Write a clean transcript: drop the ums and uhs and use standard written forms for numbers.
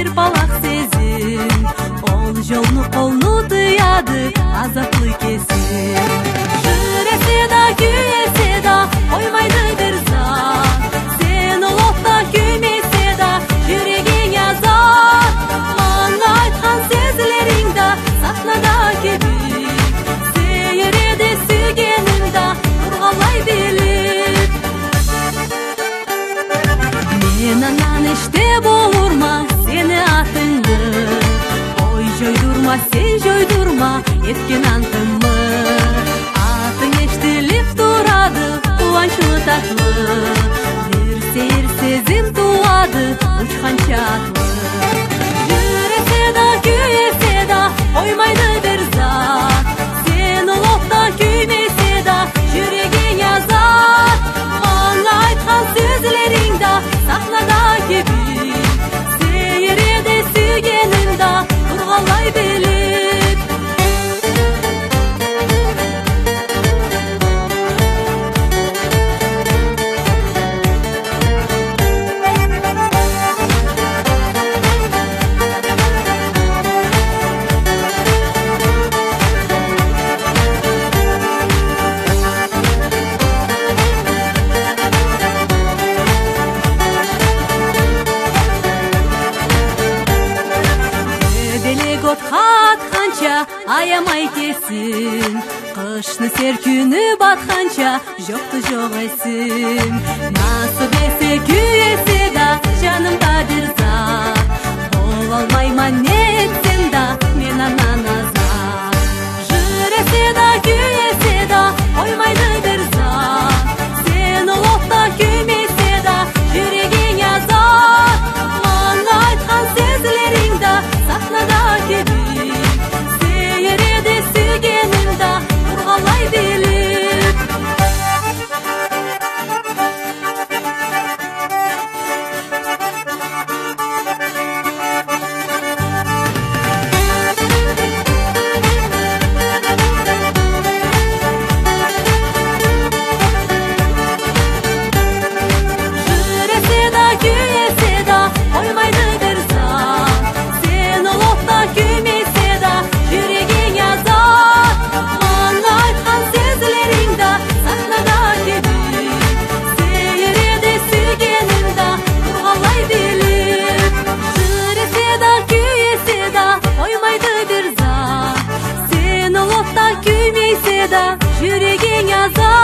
бир балак сезим, ол жолну колну тыяды азаплы кесим. Жүресе да күйесе да коймайды бир зат, сен улукта күймесе да жүрегиң язат. Мага айткан сезилериң да сахнада кебик, сейреде сүйгеним да тургалай билип. Мен анан иште болурма сени атыңды, ой жойдурма сен жойдурма эткен антымы. Атың эштелип турады кубанчлы татлы, бир сейир сезим туады учканча атлы. Жүресе да күйесе да коймайды бир зат, сен улукта күймесе да жүрегиң язат. Мага айткан сөзлериң да сахнада кебик, сейреде сүйгеним да тургалай билип. Атканча аямай кесин, кышны сер күнү батканча жокту жок эсин. Насып эсе күйесе да жанымда бир зат, боло алмайман не этсең да мен анан азат. Жүресе да күйесе да коймайды бир зат, сен улукта күймесе да жүрегиң язат. Мага айткан сезилериң да сахнада кебик, сейреде сүйгеним да тургалай билип. Жүресе да күйесе да коймайды бир зат, сен улукта күймесе да жүрегиң язат. Мага айткан сезилериң да сахнада кебик, сейреде сүйгеним да тургалай билип. Жүресе да күйесе да коймайды бир зат, сен улукта күймесе да жүрегиң язат.